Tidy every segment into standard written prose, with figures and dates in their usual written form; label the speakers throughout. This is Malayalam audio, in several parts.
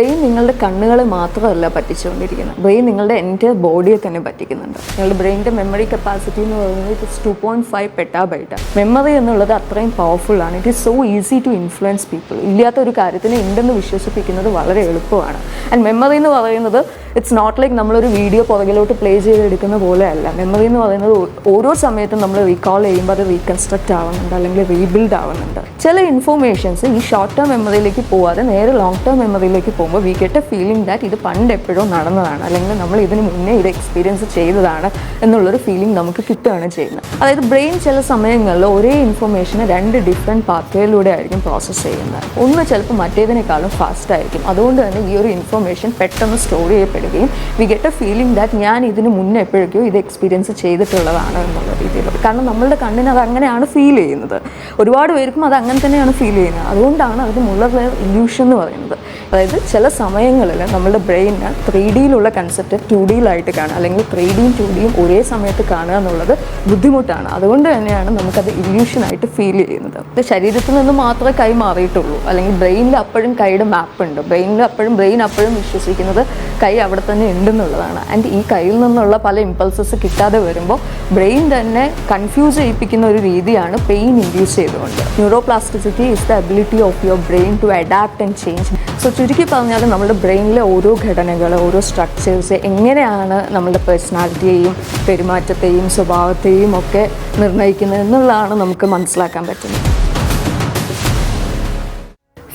Speaker 1: ബ്രെയിൻ നിങ്ങളുടെ കണ്ണുകളെ മാത്രമല്ല പറ്റിച്ചുകൊണ്ടിരിക്കുന്നത്, ബ്രെയിൻ നിങ്ങളുടെ എൻ്റെ ബോഡിയെ തന്നെ പറ്റിക്കുന്നുണ്ട്. നിങ്ങളുടെ ബ്രെയിനിൻ്റെ മെമ്മറി കപ്പാസിറ്റി എന്ന് പറയുന്നത് ഇറ്റ് ഇസ് 2.5 പെറ്റാബൈറ്റ്. മെമ്മറി എന്നുള്ളത് അത്രയും പവർഫുള്ളാണ്. It is so easy to influence people. ഇല്ലാത്ത ഒരു കാര്യത്തിന് ഉണ്ടെന്ന് വിശ്വസിപ്പിക്കുന്നത് വളരെ എളുപ്പമാണ്. ആൻഡ് മെമ്മറി എന്ന് പറയുന്നത് ഇറ്റ്സ് നോട്ട് ലൈക്ക് നമ്മളൊരു വീഡിയോ പുറകിലോട്ട് പ്ലേ ചെയ്തെടുക്കുന്ന പോലെ അല്ല. മെമ്മറി എന്ന് പറയുന്നത് ഓരോ സമയത്തും നമ്മൾ റീകോൾ ചെയ്യുമ്പോൾ അത് റീകൺസ്ട്രക്റ്റ് ആവുന്നുണ്ട്, അല്ലെങ്കിൽ റീബിൽഡ് ആവുന്നുണ്ട്. ചില ഇൻഫോർമേഷൻസ് ഈ ഷോർട്ട് ടേം മെമ്മറിയിലേക്ക് പോകാതെ നേരെ ലോങ് ടേം മെമ്മറിയിലേക്ക് പോകുമ്പോൾ we get A feeling that ഇത് പണ്ട് എപ്പോഴും നടന്നതാണ്, അല്ലെങ്കിൽ നമ്മൾ ഇതിന് മുന്നേ ഇത് എക്സ്പീരിയൻസ് ചെയ്തതാണ് എന്നുള്ളൊരു ഫീലിംഗ് നമുക്ക് കിട്ടുകയാണ് ചെയ്യുന്നത്. അതായത് ബ്രെയിൻ ചില സമയങ്ങളിൽ ഒരേ ഇൻഫോർമേഷനെ 2 ഡിഫറെൻറ്റ് പാത്വേയിലൂടെ ആയിരിക്കും പ്രോസസ്സ് ചെയ്യുന്നത്. ഒന്ന് ചിലപ്പോൾ മറ്റേതിനേക്കാളും ഫാസ്റ്റ് ആയിരിക്കും. അതുകൊണ്ട് തന്നെ ഈ ഒരു ഇൻഫോർമേഷൻ പെട്ടെന്ന് സ്റ്റോർ ചെയ്യപ്പെടുകയും we get A feeling that ഞാൻ ഇതിന് മുന്നേ എപ്പോഴേക്കോ ഇത് എക്സ്പീരിയൻസ് ചെയ്തിട്ടുള്ളതാണ് എന്നുള്ള രീതിയിൽ. കാരണം നമ്മളുടെ കണ്ണിന് അത് അങ്ങനെയാണ് ഫീൽ ചെയ്യുന്നത്. ഒരുപാട് പേർക്കും അത് അങ്ങനെ തന്നെയാണ് ഫീൽ ചെയ്യുന്നത്. അതുകൊണ്ടാണ് അതിന് മുള്ളർ ലെയർ ഇല്യൂഷൻ എന്ന് പറയുന്നത്. അതായത് ചില സമയങ്ങളിൽ നമ്മുടെ ബ്രെയിനിന് 3Dയിലുള്ള കൺസെപ്റ്റ് 2Dയിലായിട്ട് കാണുക, അല്ലെങ്കിൽ 3Dയും 2Dയും ഒരേ സമയത്ത് കാണുക എന്നുള്ളത് ബുദ്ധിമുട്ടാണ്. അതുകൊണ്ട് തന്നെയാണ് നമുക്കത് ഇല്യൂഷനായിട്ട് ഫീൽ ചെയ്യുന്നത്. ഇത് ശരീരത്തിൽ നിന്ന് മാത്രമേ കൈ മാറിയിട്ടുള്ളൂ, അല്ലെങ്കിൽ ബ്രെയിനിൽ അപ്പോഴും കൈയുടെ മാപ്പ് ഉണ്ട്. ബ്രെയിൻ അപ്പോഴും വിശ്വസിക്കുന്നത് കൈ അവിടെ തന്നെ ഉണ്ടെന്നുള്ളതാണ്. ആൻഡ് ഈ കയ്യിൽ നിന്നുള്ള പല ഇമ്പൾസസ് കിട്ടാതെ വരുമ്പോൾ ബ്രെയിൻ തന്നെ കൺഫ്യൂസ് ചെയ്യിപ്പിക്കുന്ന ഒരു രീതിയാണ് പെയിൻ ഇൻഡ്യൂസ് ചെയ്തുകൊണ്ട്. Neuroplasticity is the ability of your brain to adapt and change. So ചുരുക്കി പറഞ്ഞാൽ നമ്മുടെ ബ്രെയിനിലെ ഓരോ ഘടനകൾ, ഓരോ സ്ട്രക്ചേഴ്സ് എങ്ങനെയാണ് നമ്മുടെ പേഴ്സണാലിറ്റിയെയും പെരുമാറ്റത്തെയും സ്വഭാവത്തെയും ഒക്കെ നിർണ്ണയിക്കുന്നത് എന്നുള്ളതാണ് നമുക്ക് മനസ്സിലാക്കാൻ പറ്റുന്നത്.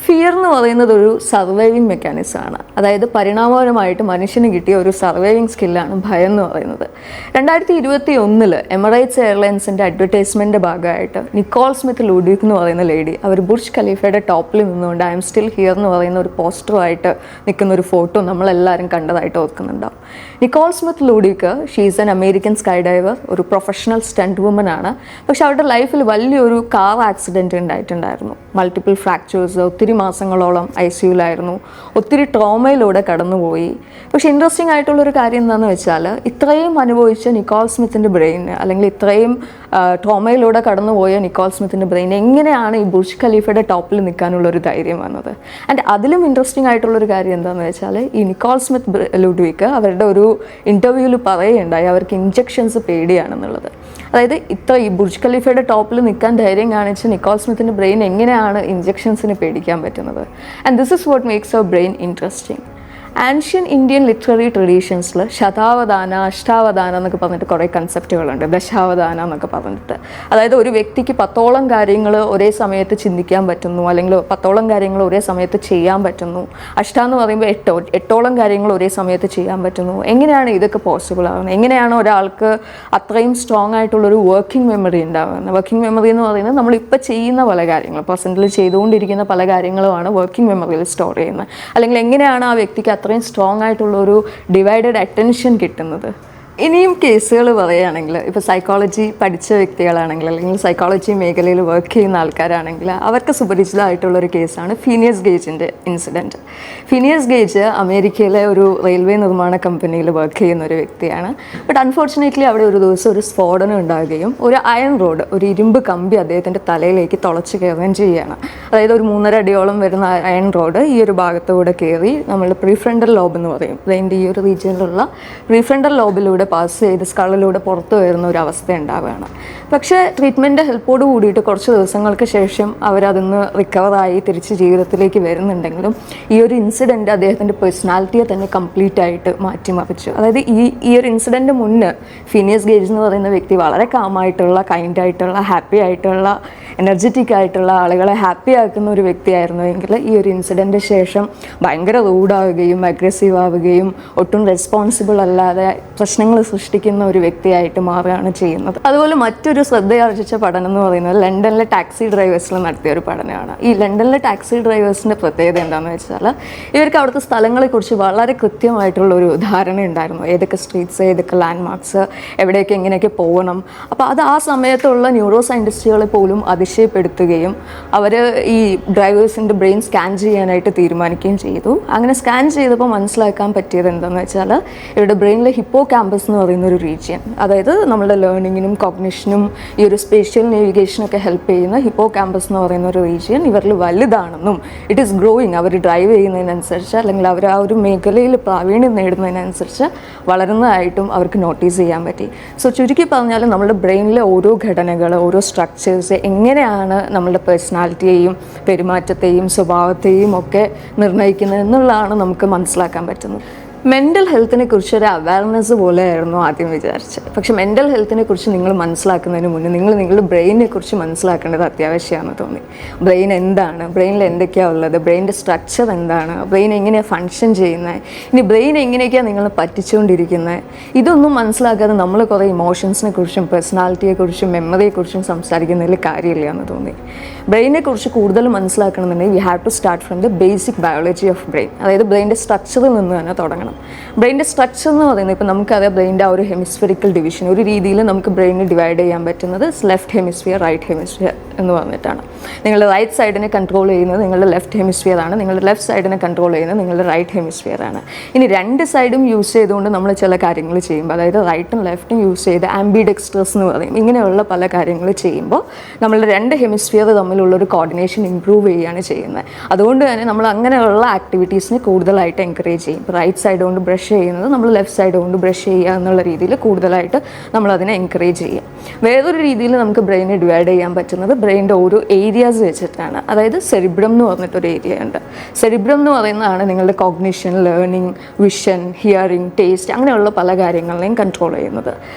Speaker 1: ഫിയർ എന്ന് പറയുന്നത് ഒരു സർവൈവിങ് മെക്കാനിസമാണ്. അതായത് പരിണാമപരമായിട്ട് മനുഷ്യന് കിട്ടിയ ഒരു സർവൈവിങ് സ്കില്ലാണ് ഭയം എന്ന് പറയുന്നത്. 2021 എമിറേറ്റ്സ് എയർലൈൻസിൻ്റെ അഡ്വർടൈസ്മെൻറ്റിൻ്റെ ഭാഗമായിട്ട് നിക്കോൾ സ്മിത്ത് ലൂഡിക് എന്ന് പറയുന്ന ലേഡി അവർ ബുർജ് ഖലീഫയുടെ ടോപ്പിൽ നിന്നുകൊണ്ട് ഐ എം സ്റ്റിൽ ഹിയർ എന്ന് പറയുന്ന ഒരു പോസ്റ്ററുമായിട്ട് നിൽക്കുന്ന ഒരു ഫോട്ടോ നമ്മളെല്ലാവരും കണ്ടതായിട്ട് ഓർക്കുന്നുണ്ടാവും. Nicole Smith Ludvik she's an American skydiver, ഒരു പ്രൊഫഷണൽ സ്റ്റണ്ട് വുമൻ ആണ്. പക്ഷെ അവരുടെ ലൈഫിൽ വലിയൊരു കാർ ആക്സിഡൻറ്റ് ഉണ്ടായിട്ടുണ്ടായിരുന്നു. മൾട്ടിപ്പിൾ ഫ്രാക്ചേഴ്സ്, ഒത്തിരി മാസങ്ങളോളം ICUലായിരുന്നു, ഒത്തിരി ട്രോമയിലൂടെ കടന്നുപോയി. പക്ഷേ ഇൻട്രസ്റ്റിംഗ് ആയിട്ടുള്ളൊരു കാര്യം എന്താണെന്ന് വെച്ചാൽ ഇത്രയും അനുഭവിച്ച നിക്കോൾ സ്മിത്തിൻ്റെ ബ്രെയിന്, അല്ലെങ്കിൽ ഇത്രയും ട്രോമയിലൂടെ കടന്നുപോയ നിക്കോൾ സ്മിത്തിൻ്റെ ബ്രെയിൻ എങ്ങനെയാണ് ഈ ബുർജ് ഖലീഫയുടെ ടോപ്പിൽ നിൽക്കാനുള്ളൊരു ധൈര്യം വന്നത്? ആൻഡ് അതിലും ഇൻട്രസ്റ്റിംഗ് ആയിട്ടുള്ളൊരു കാര്യം എന്താണെന്ന് വെച്ചാൽ ഈ നിക്കോൾ സ്മിത്ത് ലുഡ്വിക്ക് അവരുടെ ഒരു ഇൻ്റർവ്യൂവിൽ പറയുകയുണ്ടായി അവർക്ക് ഇഞ്ചക്ഷൻസ് പേടിയാണെന്നുള്ളത്. അതായത് ഈ ബുർജ് ഖലീഫയുടെ ടോപ്പിൽ നിൽക്കാൻ ധൈര്യം കാണിച്ച നിക്കോൾ സ്മിത്തിൻ്റെ ബ്രെയിൻ എങ്ങനെയാണ് ഇഞ്ചക്ഷൻസിന് പേടിക്കാൻ പറ്റുന്നത്? And this is what makes our brain interesting. Ancient Indian literary ട്രഡീഷൻസിൽ ശതാവധാന, അഷ്ടാവധാന എന്നൊക്കെ പറഞ്ഞിട്ട് കുറേ കൺസെപ്റ്റുകളുണ്ട്. ദശാവധാന എന്നൊക്കെ പറഞ്ഞിട്ട്, അതായത് ഒരു വ്യക്തിക്ക് 10ഓളം കാര്യങ്ങൾ ഒരേ സമയത്ത് ചിന്തിക്കാൻ പറ്റുന്നു, അല്ലെങ്കിൽ 10ഓളം കാര്യങ്ങൾ ഒരേ സമയത്ത് ചെയ്യാൻ പറ്റുന്നു. എന്ന് പറയുമ്പോൾ 8ഓളം കാര്യങ്ങൾ ഒരേ സമയത്ത് ചെയ്യാൻ പറ്റുന്നു. എങ്ങനെയാണ് ഇതൊക്കെ പോസിബിൾ ആകുന്നത്? എങ്ങനെയാണ് ഒരാൾക്ക് അത്രയും സ്ട്രോങ് ആയിട്ടുള്ളൊരു വർക്കിംഗ് മെമ്മറി ഉണ്ടാകുന്നത്? വർക്കിംഗ് മെമ്മറി എന്ന് പറയുന്നത് നമ്മളിപ്പോൾ ചെയ്യുന്ന പല കാര്യങ്ങൾ, പ്രസൻറ്റിൽ ചെയ്തുകൊണ്ടിരിക്കുന്ന പല കാര്യങ്ങളുമാണ് വർക്കിംഗ് മെമ്മറിയിൽ സ്റ്റോർ ചെയ്യുന്നത്. അല്ലെങ്കിൽ എങ്ങനെയാണ് ആ വ്യക്തിക്ക് അത്രയും സ്ട്രോങ് ആയിട്ടുള്ളൊരു ഡിവൈഡഡ് അറ്റൻഷൻ കിട്ടുന്നത്? ഇനിയും കേസുകൾ പറയുകയാണെങ്കിൽ, ഇപ്പോൾ സൈക്കോളജി പഠിച്ച വ്യക്തികളാണെങ്കിൽ, അല്ലെങ്കിൽ സൈക്കോളജി മേഖലയിൽ വർക്ക് ചെയ്യുന്ന ആൾക്കാരാണെങ്കിൽ അവർക്ക് സുപരിചിതമായിട്ടുള്ളൊരു കേസാണ് ഫീനിയസ് ഗേജിൻ്റെ ഇൻസിഡൻറ്റ്. ഫീനിയസ് ഗേജ് അമേരിക്കയിലെ ഒരു റെയിൽവേ നിർമ്മാണ കമ്പനിയിൽ വർക്ക് ചെയ്യുന്ന ഒരു വ്യക്തിയാണ്. ബട്ട് അൺഫോർച്ചുനേറ്റ്ലി അവിടെ ഒരു ദിവസം ഒരു സ്ഫോടനം ഉണ്ടാകുകയും ഒരു അയൺ റോഡ്, ഒരു ഇരുമ്പ് കമ്പി അദ്ദേഹത്തിൻ്റെ തലയിലേക്ക് തുളച്ച് കയറുകയും ചെയ്യുകയാണ്. അതായത് ഒരു 3.5 അടിയോളം വരുന്ന അയൺ റോഡ് ഈ ഒരു ഭാഗത്തുകൂടെ കയറി നമ്മൾ പ്രീഫ്രണ്ടൽ ലോബ് എന്ന് പറയും, അതിൻ്റെ ഈ ഒരു റീജിയനിലുള്ള പ്രീഫ്രണ്ടൽ ലോബിലൂടെ പാസ് ചെയ്ത് സ്കളലിലൂടെ പുറത്തു വരുന്ന ഒരു അവസ്ഥ ഉണ്ടാവുകയാണ്. പക്ഷേ ട്രീറ്റ്മെൻറ്റ് ഹെൽപ്പോട് കൂടിയിട്ട് കുറച്ച് ദിവസങ്ങൾക്ക് ശേഷം അവരതിന്ന് റിക്കവറായി തിരിച്ച് ജീവിതത്തിലേക്ക് വരുന്നുണ്ടെങ്കിലും ഈ ഒരു ഇൻസിഡൻറ്റ് അദ്ദേഹത്തിൻ്റെ പേഴ്സണാലിറ്റിയെ തന്നെ കംപ്ലീറ്റ് ആയിട്ട് മാറ്റിമറിച്ചു. അതായത് ഈ ഒരു ഇൻസിഡൻറ്റ് മുന്നേ ഫീനിയസ് ഗേജ് എന്ന് പറയുന്ന വ്യക്തി വളരെ കാമായിട്ടുള്ള, കൈൻഡായിട്ടുള്ള, ഹാപ്പി ആയിട്ടുള്ള, എനർജറ്റിക് ആയിട്ടുള്ള, ആളുകളെ ഹാപ്പി ആക്കുന്ന ഒരു വ്യക്തിയായിരുന്നുവെങ്കിൽ ഈ ഒരു ഇൻസിഡൻറ്റ് ശേഷം ഭയങ്കര റൂഡാവുകയും അഗ്രസീവ് ആവുകയും ഒട്ടും റെസ്പോൺസിബിൾ അല്ലാതെ പ്രശ്നങ്ങൾ സൃഷ്ടിക്കുന്ന ഒരു വ്യക്തിയായിട്ട് മാറുകയാണ് ചെയ്യുന്നത്. അതുപോലെ മറ്റൊരു ശ്രദ്ധയാർജിച്ച പഠനം എന്ന് പറയുന്നത് ലണ്ടനിലെ ടാക്സി ഡ്രൈവേഴ്സിൽ നടത്തിയ ഒരു പഠനമാണ്. ഈ ലണ്ടനിലെ ടാക്സി ഡ്രൈവേഴ്സിൻ്റെ പ്രത്യേകത എന്താണെന്ന് വെച്ചാൽ ഇവർക്ക് അവിടുത്തെ സ്ഥലങ്ങളെക്കുറിച്ച് വളരെ കൃത്യമായിട്ടുള്ളൊരു ധാരണ ഉണ്ടായിരുന്നു. ഏതൊക്കെ സ്ട്രീറ്റ്സ്, ഏതൊക്കെ ലാൻഡ്മാർക്സ്, എവിടെയൊക്കെ എങ്ങനെയൊക്കെ പോകണം. അപ്പോൾ അത് ആ സമയത്തുള്ള ന്യൂറോ സയൻറ്റിസ്റ്റുകളെ പോലും അതിശയപ്പെടുത്തുകയും അവർ ഈ ഡ്രൈവേഴ്സിൻ്റെ ബ്രെയിൻ സ്കാൻ ചെയ്യാനായിട്ട് തീരുമാനിക്കുകയും ചെയ്തു. അങ്ങനെ സ്കാൻ ചെയ്തപ്പോൾ മനസ്സിലാക്കാൻ പറ്റിയത് എന്താണെന്ന് വെച്ചാൽ ഇവരുടെ ബ്രെയിനിലെ ഹിപ്പോ ക്യാമ്പസ് എന്ന് പറയുന്ന ഒരു റീജിയൻ, അതായത് നമ്മുടെ ലേണിങ്ങിനും കോഗ്നിഷനും ഈ ഒരു സ്പേഷ്യൽ നേവിഗേഷനൊക്കെ ഹെൽപ്പ് ചെയ്യുന്ന ഹിപ്പോ ക്യാമ്പസ് എന്ന് പറയുന്ന ഒരു റീജിയൻ ഇവരിൽ വലുതാണെന്നും ഇറ്റ് ഈസ് ഗ്രോയിങ്, അവർ ഡ്രൈവ് ചെയ്യുന്നതിനനുസരിച്ച് അല്ലെങ്കിൽ അവർ ആ ഒരു മേഖലയിൽ പ്രാവീണ്യം നേടുന്നതിനനുസരിച്ച് വളരുന്നതായിട്ടും അവർക്ക് നോട്ടീസ് ചെയ്യാൻ പറ്റി. സോ ചുരുക്കി പറഞ്ഞാൽ നമ്മുടെ ബ്രെയിനിലെ ഓരോ ഘടനകൾ, ഓരോ സ്ട്രക്ചേഴ്സ് എങ്ങനെയാണ് നമ്മളുടെ പേഴ്സണാലിറ്റിയെയും പെരുമാറ്റത്തെയും സ്വഭാവത്തെയും ഒക്കെ നിർണ്ണയിക്കുന്നത് എന്നുള്ളതാണ് നമുക്ക് മനസ്സിലാക്കാൻ പറ്റുന്നത്. മെൻ്റൽ ഹെൽത്തിനെ കുറിച്ചൊരു അവയർനെസ് പോലെയായിരുന്നു ആദ്യം വിചാരിച്ചത്. പക്ഷെ മെൻ്റൽ ഹെൽത്തിനെ കുറിച്ച് നിങ്ങൾ മനസ്സിലാക്കുന്നതിന് മുന്നേ നിങ്ങളുടെ ബ്രെയിനിനെ കുറിച്ച് മനസ്സിലാക്കേണ്ടത് അത്യാവശ്യമാണെന്ന് തോന്നി. ബ്രെയിൻ എന്താണ്, ബ്രെയിനിൽ എന്തൊക്കെയാണ് ഉള്ളത്, ബ്രെയിനിൻ്റെ സ്ട്രക്ചർ എന്താണ്, ബ്രെയിൻ എങ്ങനെയാണ് ഫങ്ഷൻ ചെയ്യുന്നത്, ഇനി ബ്രെയിൻ എങ്ങനെയൊക്കെയാണ് നിങ്ങൾ പറ്റിച്ചുകൊണ്ടിരിക്കുന്നത്, ഇതൊന്നും മനസ്സിലാക്കാതെ നമ്മൾ കുറേ ഇമോഷൻസിനെ കുറിച്ചും പേഴ്സണാലിറ്റിയെക്കുറിച്ചും മെമ്മറിയെക്കുറിച്ചും സംസാരിക്കുന്നതിൽ കാര്യമില്ല എന്ന് തോന്നി. ബ്രെയിനെ കുറിച്ച് കൂടുതൽ മനസ്സിലാക്കണമെന്നുണ്ടെങ്കിൽ we have to start from the basic biology of brain, അതായത് ബ്രെയിൻ്റെ സ്ട്രക്ചറിൽ നിന്ന് തന്നെ തുടങ്ങണം. ബ്രെയിൻ്റെ സ്ട്രക്ചർ എന്ന് പറയുന്നത് ഇപ്പോൾ നമുക്കറിയാം ബ്രെയിൻ്റെ ആ ഒരു ഹെമിസ്ഫെറിക്കൽ ഡിവിഷൻ, ഒരു രീതിയിൽ നമുക്ക് ബ്രെയിനെ ഡിവൈഡ് ചെയ്യാൻ പറ്റുന്നത് ലെഫ്റ്റ് ഹെമിസ്ഫിയർ, റൈറ്റ് ഹെമിസ്ഫിയർ എന്ന് പറഞ്ഞിട്ടാണ്. നിങ്ങളുടെ റൈറ്റ് സൈഡിനെ കൺട്രോൾ ചെയ്യുന്നത് നിങ്ങളുടെ ലെഫ്റ്റ് ഹെമിസ്ഫിയർ ആണ്, നിങ്ങളുടെ ലെഫ്റ്റ് സൈഡിനെ കൺട്രോൾ ചെയ്യുന്നത് നിങ്ങളുടെ റൈറ്റ് ഹെമിസ്ഫിയർ ആണ്. ഇനി രണ്ട് സൈഡും യൂസ് ചെയ്തുകൊണ്ട് നമ്മൾ ചില കാര്യങ്ങൾ ചെയ്യുമ്പോൾ, അതായത് റൈറ്റും ലെഫ്റ്റും യൂസ് ചെയ്ത് ആംബിഡെക്സ്ട്രസ് എന്ന് പറയും, ഇങ്ങനെയുള്ള പല കാര്യങ്ങൾ ചെയ്യുമ്പോൾ നമ്മളുടെ രണ്ട് ഹെമിസ്ഫിയർ തമ്മിലുള്ളൊരു കോർഡിനേഷൻ ഇമ്പ്രൂവ് ചെയ്യുകയാണ് ചെയ്യുന്നത്. അതുകൊണ്ട് തന്നെ നമ്മൾ അങ്ങനെയുള്ള ആക്ടിവിറ്റീസിനെ കൂടുതലായിട്ട് എൻകറേജ് ചെയ്യും. റൈറ്റ് സൈഡ് കൊണ്ട് ബ്രഷ് ചെയ്യുന്നത് നമ്മൾ ലെഫ്റ്റ് സൈഡ് കൊണ്ട് ബ്രഷ് ചെയ്യുക എന്നുള്ള രീതിയിൽ കൂടുതലായിട്ട് നമ്മളതിനെ എൻകറേജ് ചെയ്യും. വേറൊരു രീതിയിൽ നമുക്ക് ബ്രെയിനെ ഡിവൈഡ് ചെയ്യാൻ പറ്റുന്നത് ബ്രെയിൻ്റെ ഓരോ ഏരിയാസ് വെച്ചിട്ടാണ്. അതായത് സെറിബ്രം എന്ന് പറഞ്ഞിട്ടൊരു ഏരിയ ഉണ്ട്. സെറിബ്രം എന്ന് പറയുന്നതാണ് നിങ്ങളുടെ cognition, learning, vision, hearing, taste, അങ്ങനെയുള്ള പല കാര്യങ്ങളെയും കൺട്രോൾ ചെയ്യുന്നത്.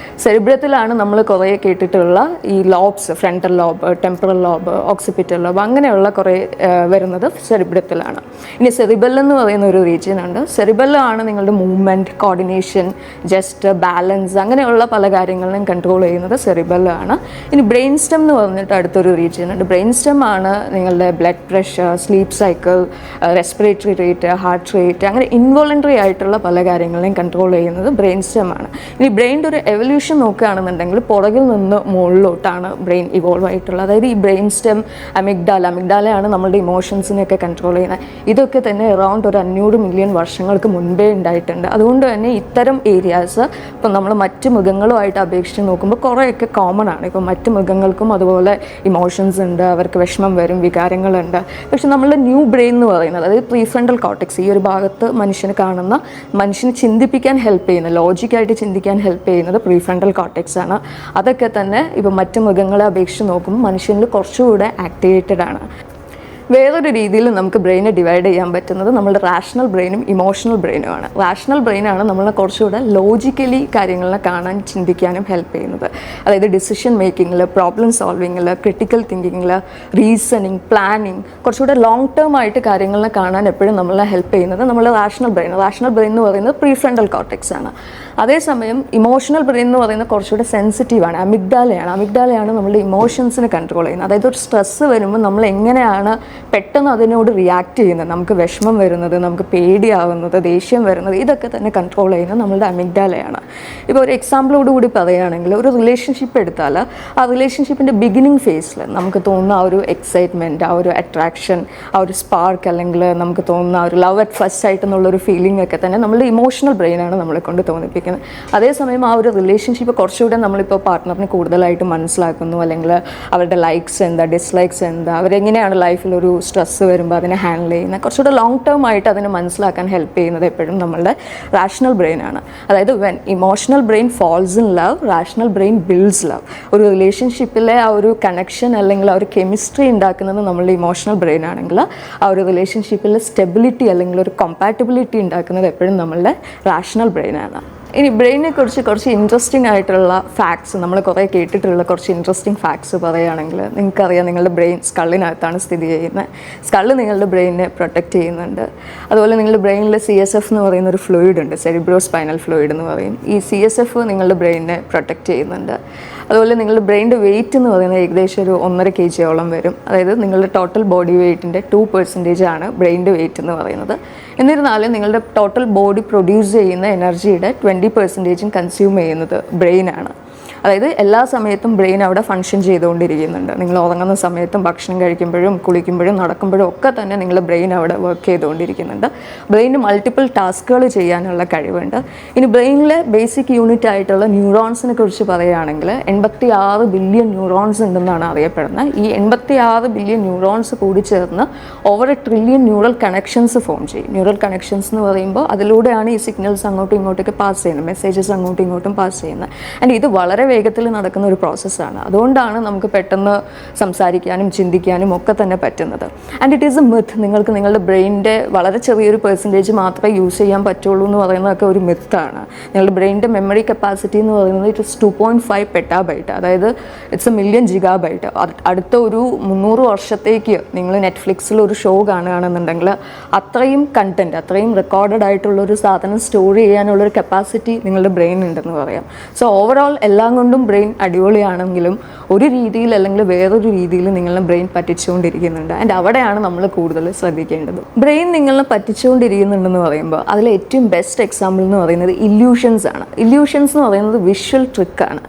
Speaker 1: സെറിബ്രത്തിലാണ് നമ്മൾ കുറേ കേട്ടിട്ടുള്ള ഈ lobes, frontal lobe, temporal lobe, occipital lobe, അങ്ങനെയുള്ള കുറേ വരുന്നത് സെറിബ്രത്തിലാണ്. ഇനി സെറിബെല്ലം എന്ന് പറയുന്ന ഒരു റീജിയൻ ഉണ്ട്. സെറിബെല്ലാണ് നിങ്ങളുടെ മൂവ്മെൻറ്റ്, കോർഡിനേഷൻ, ജസ്റ്റ്, ബാലൻസ്, അങ്ങനെയുള്ള പല കാര്യങ്ങളിലും കൺട്രോൾ ചെയ്യുന്നത് സെറിബെല്ലാണ്. ഇനി ബ്രെയിൻ സ്റ്റെം എന്ന് പറഞ്ഞിട്ട് അടുത്തൊരു റീജിയൻ ഉണ്ട്. ബ്രെയിൻ സ്റ്റെം ആണ് നിങ്ങളുടെ blood pressure, sleep cycle, respiratory rate, heart rate, അങ്ങനെ ഇൻവോളണ്ടറി ആയിട്ടുള്ള പല കാര്യങ്ങളെയും കൺട്രോൾ ചെയ്യുന്നത് ബ്രെയിൻ സ്റ്റെം ആണ്. ഇനി ബ്രെയിൻ്റെ ഒരു എവല്യൂഷൻ നോക്കുകയാണെന്നുണ്ടെങ്കിൽ പുറകിൽ നിന്ന് മുകളിലോട്ടാണ് ബ്രെയിൻ ഇവോൾവ് ആയിട്ടുള്ളത്. അതായത് ഈ ബ്രെയിൻ സ്റ്റെം, അമിഗ്ഡാലയാണ് നമ്മുടെ ഇമോഷൻസിനെയൊക്കെ കൺട്രോൾ ചെയ്യുന്നത്. ഇതൊക്കെ തന്നെ അറൗണ്ട് ഒരു 500 മില്യൺ വർഷങ്ങൾക്ക് മുൻപേ ഉണ്ടായിട്ടുണ്ട്. അതുകൊണ്ട് തന്നെ ഇത്തരം ഏരിയാസ് ഇപ്പം നമ്മൾ മറ്റ് മൃഗങ്ങളുമായിട്ട് അപേക്ഷിച്ച് നോക്കുമ്പോൾ കുറേയൊക്കെ കോമൺ ആണ്. ഇപ്പം മറ്റ് മൃഗങ്ങൾക്കും അതുപോലെ ഇമോഷൻസ് ഉണ്ട്, അവർക്ക് വിഷമം വരും, വികാരങ്ങളുണ്ട്. പക്ഷെ നമ്മളുടെ ന്യൂ ബ്രെയിൻ എന്ന് പറയുന്നത്, അതായത് പ്രീഫ്രണ്ടൽ കോർട്ടെക്സ്, ഈ ഒരു ഭാഗത്ത് മനുഷ്യനെ ചിന്തിപ്പിക്കാൻ ഹെൽപ്പ് ചെയ്യുന്ന, ലോജിക്കായിട്ട് ചിന്തിക്കാൻ ഹെൽപ്പ് ചെയ്യുന്നത് പ്രീഫ്രണ്ടൽ കോർട്ടെക്സ് ആണ്. അതൊക്കെ തന്നെ ഇപ്പം മറ്റ് മൃഗങ്ങളെ അപേക്ഷിച്ച് നോക്കുമ്പോൾ മനുഷ്യനിൽ കുറച്ചുകൂടെ ആക്ടിവേറ്റഡ് ആണ്. വേറൊരു രീതിയിൽ നമുക്ക് ബ്രെയിനെ ഡിവൈഡ് ചെയ്യാൻ പറ്റുന്നത് നമ്മുടെ റാഷണൽ ബ്രെയിനും ഇമോഷണൽ ബ്രെയിനുമാണ്. റാഷണൽ ബ്രെയിനാണ് നമ്മളെ കുറച്ചുകൂടെ ലോജിക്കലി കാര്യങ്ങളെ കാണാൻ, ചിന്തിക്കാനും ഹെൽപ്പ് ചെയ്യുന്നത്. അതായത് ഡിസിഷൻ മേക്കിങ്ങിൽ, പ്രോബ്ലം സോൾവിങ്ങിൽ, ക്രിട്ടിക്കൽ തിങ്കിങ്ങിൽ, റീസണിങ്, പ്ലാനിങ്, കുറച്ചുകൂടെ ലോങ് ടേം ആയിട്ട് കാര്യങ്ങളെ കാണാൻ എപ്പോഴും നമ്മളെ ഹെൽപ്പ് ചെയ്യുന്നത് നമ്മുടെ റാഷണൽ ബ്രെയിൻ. റാഷണൽ ബ്രെയിൻ എന്ന് പറയുന്നത് പ്രീഫ്രണ്ടൽ കോർട്ടെക്സ് ആണ്. അതേസമയം ഇമോഷണൽ ബ്രെയിൻ എന്ന് പറയുന്നത് കുറച്ചുകൂടെ സെൻസിറ്റീവാണ്, അമിഗ്ഡാലയാണ് നമ്മുടെ ഇമോഷൻസിനെ കൺട്രോൾ ചെയ്യുന്നത്. അതായത് ഒരു സ്ട്രെസ്സ് വരുമ്പോൾ നമ്മൾ എങ്ങനെയാണ് പെട്ടെന്ന് അതിനോട് റിയാക്ട് ചെയ്യുന്നത്, നമുക്ക് വിഷമം വരുന്നത്, നമുക്ക് പേടിയാവുന്നത്, ദേഷ്യം വരുന്നത്, ഇതൊക്കെ തന്നെ കൺട്രോൾ ചെയ്യുന്നത് നമ്മളുടെ അമിഗ്ഡാലയാണ്. ഇപ്പോൾ ഒരു എക്സാമ്പിളോടുകൂടി പറയുകയാണെങ്കിൽ, ഒരു റിലേഷൻഷിപ്പ് എടുത്താൽ ആ റിലേഷൻഷിപ്പിൻ്റെ ബിഗിനിങ് ഫേസിൽ നമുക്ക് തോന്നുന്ന ആ ഒരു എക്സൈറ്റ്മെൻറ്റ്, ആ ഒരു അട്രാക്ഷൻ, ആ ഒരു സ്പാർക്ക്, അല്ലെങ്കിൽ നമുക്ക് തോന്നുന്ന ആ ഒരു ലവ് അറ്റ് ഫസ്റ്റ് സൈറ്റ് എന്നുള്ളൊരു ഫീലിംഗ് ഒക്കെ തന്നെ നമ്മളുടെ ഇമോഷണൽ ബ്രെയിനാണ് നമ്മളെ കൊണ്ട് തോന്നിപ്പിക്കുന്നത്. അതേസമയം ആ ഒരു റിലേഷൻഷിപ്പ് കുറച്ചുകൂടെ നമ്മളിപ്പോൾ പാർട്ട്ണറിനെ കൂടുതലായിട്ട് മനസ്സിലാക്കുന്നു, അല്ലെങ്കിൽ അവരുടെ ലൈക്സ് എന്താ, ഡിസ്ലൈക്സ് എന്താ, അവരെങ്ങനെയാണ് ലൈഫിൽ ഒരു സ്ട്രെസ്സ് വരുമ്പോൾ അതിനെ ഹാൻഡിൽ ചെയ്യുന്നത്, കുറച്ചുകൂടെ ലോങ് ടേം ആയിട്ട് അതിനെ മനസ്സിലാക്കാൻ ഹെൽപ്പ് ചെയ്യുന്നത് എപ്പോഴും നമ്മളുടെ റാഷണൽ ബ്രെയിനാണ്. അതായത് when emotional brain falls in love, rational brain builds love. ഒരു റിലേഷൻഷിപ്പിലെ ആ ഒരു കണക്ഷൻ അല്ലെങ്കിൽ ആ ഒരു കെമിസ്ട്രി ഉണ്ടാക്കുന്നത് നമ്മളുടെ ഇമോഷണൽ ബ്രെയിൻ ആണെങ്കിൽ, ആ ഒരു റിലേഷൻഷിപ്പിൽ സ്റ്റെബിലിറ്റി അല്ലെങ്കിൽ ഒരു കമ്പാറ്റബിലിറ്റി ഉണ്ടാക്കുന്നത് എപ്പോഴും നമ്മളുടെ റാഷണൽ ബ്രെയിനാണ്. ഇനി ബ്രെയിനെ കുറിച്ച് കുറച്ച് ഇൻട്രസ്റ്റിംഗ് ആയിട്ടുള്ള ഫാക്ട്സ്, നമ്മൾ കുറേ കേട്ടിട്ടുള്ള കുറച്ച് ഇൻട്രസ്റ്റിംഗ് ഫാക്ട്സ് പറയുകയാണെങ്കിൽ, നിങ്ങൾക്കറിയാം നിങ്ങളുടെ ബ്രെയിൻ സ്കള്ളിനകത്താണ് സ്ഥിതി ചെയ്യുന്നത്. സ്കള്ള് നിങ്ങളുടെ ബ്രെയിനെ പ്രൊട്ടക്റ്റ് ചെയ്യുന്നുണ്ട്. അതുപോലെ നിങ്ങളുടെ ബ്രെയിനിൽ CSF എന്ന് പറയുന്ന ഒരു ഫ്ലൂയിഡ് ഉണ്ട്, സെറിബ്രോ സ്പൈനൽ ഫ്ലൂയിഡ് എന്ന് പറയും. ഈ CSF നിങ്ങളുടെ ബ്രെയിനെ പ്രൊട്ടക്റ്റ് ചെയ്യുന്നുണ്ട്. അതുപോലെ നിങ്ങളുടെ ബ്രെയിൻ്റെ വെയിറ്റ് എന്ന് പറയുന്നത് ഏകദേശം ഒരു 1.5 kg വരും. അതായത് നിങ്ങളുടെ ടോട്ടൽ ബോഡി വെയ്റ്റിൻ്റെ 2% ആണ് ബ്രെയിൻ്റെ വെയിറ്റ് എന്ന് പറയുന്നത്. എന്നിരുന്നാലും നിങ്ങളുടെ ടോട്ടൽ ബോഡി പ്രൊഡ്യൂസ് ചെയ്യുന്ന എനർജിയുടെ 20% കൺസ്യൂം ചെയ്യുന്നത് ബ്രെയിനാണ്. അതായത് എല്ലാ സമയത്തും ബ്രെയിൻ അവിടെ ഫങ്ഷൻ ചെയ്തുകൊണ്ടിരിക്കുന്നുണ്ട്. നിങ്ങൾ ഉറങ്ങുന്ന സമയത്തും ഭക്ഷണം കഴിക്കുമ്പോഴും കുളിക്കുമ്പോഴും നടക്കുമ്പോഴും ഒക്കെ തന്നെ നിങ്ങളുടെ ബ്രെയിൻ അവിടെ വർക്ക് ചെയ്തുകൊണ്ടിരിക്കുന്നുണ്ട്. ബ്രെയിന് മൾട്ടിപ്പിൾ ടാസ്കുകൾ ചെയ്യാനുള്ള കഴിവുണ്ട്. ഇനി ബ്രെയിനിലെ ബേസിക് യൂണിറ്റ് ആയിട്ടുള്ള ന്യൂറോൺസിനെ കുറിച്ച് പറയുകയാണെങ്കിൽ 86 ബില്യൺ ന്യൂറോൺസ് ഉണ്ടെന്നാണ് അറിയപ്പെടുന്നത്. ഈ 86 ബില്യൺ ന്യൂറോൺസ് കൂടി ചേർന്ന് over 1 trillion neural connections form ചെയ്യും. ന്യൂറൽ കണക്ഷൻസ് എന്ന് പറയുമ്പോൾ അതിലൂടെയാണ് ഈ സിഗ്നൽസ് അങ്ങോട്ടും ഇങ്ങോട്ടൊക്കെ പാസ് ചെയ്യുന്നത്, മെസ്സേജസ് അങ്ങോട്ടും ഇങ്ങോട്ടും പാസ് ചെയ്യുന്നത്. ആൻഡ് ഇത് വളരെ വേഗത്തിൽ നടക്കുന്ന ഒരു പ്രോസസ്സാണ്. അതുകൊണ്ടാണ് നമുക്ക് പെട്ടെന്ന് സംസാരിക്കാനും ചിന്തിക്കാനും ഒക്കെ തന്നെ പറ്റുന്നത്. And it is A myth. നിങ്ങൾക്ക് നിങ്ങളുടെ ബ്രെയിനിൻ്റെ വളരെ ചെറിയൊരു പെർസെൻറ്റേജ് മാത്രമേ യൂസ് ചെയ്യാൻ പറ്റുള്ളൂ എന്ന് പറയുന്നതൊക്കെ ഒരു മിത്താണ്. നിങ്ങളുടെ ബ്രെയിനിൻ്റെ മെമ്മറി കപ്പാസിറ്റി എന്ന് പറയുന്നത് ഇറ്റ് ഇസ് 2.5 പെറ്റാബൈറ്റ്, അതായത് ഇറ്റ്സ് എ മില്യൺ ജിഗാബൈറ്റ്. അടുത്ത ഒരു 300 വർഷത്തേക്ക് നിങ്ങൾ നെറ്റ്ഫ്ലിക്സിൽ ഒരു ഷോ കാണുകയാണെന്നുണ്ടെങ്കിൽ അത്രയും കണ്ടൻറ്റ്, അത്രയും റെക്കോർഡഡ് ആയിട്ടുള്ള ഒരു സാധനം സ്റ്റോർ ചെയ്യാനുള്ളൊരു കപ്പാസിറ്റി നിങ്ങളുടെ ബ്രെയിൻ ഉണ്ടെന്ന് പറയാം. സോ ഓവറോൾ എല്ലാം കൊണ്ടും ബ്രെയിൻ അടിപൊളിയാണെങ്കിലും ഒരു രീതിയിൽ അല്ലെങ്കിൽ വേറൊരു രീതിയിൽ നിങ്ങളുടെ ബ്രെയിൻ പറ്റിച്ചുകൊണ്ടിരിക്കുന്നുണ്ട്. ആൻഡ് അവിടെയാണ് നമ്മൾ കൂടുതൽ ശ്രദ്ധിക്കേണ്ടത്. ബ്രെയിൻ നിങ്ങളെ പറ്റിച്ചുകൊണ്ടിരിക്കുന്നുണ്ടെന്ന് പറയുമ്പോൾ അതിൽ ഏറ്റവും ബെസ്റ്റ് എക്സാമ്പിൾ എന്ന് പറയുന്നത് ഇല്യൂഷൻസ് ആണ്. ഇല്യൂഷൻസ് എന്ന് പറയുന്നത് വിഷ്വൽ ട്രിക്കാണ്.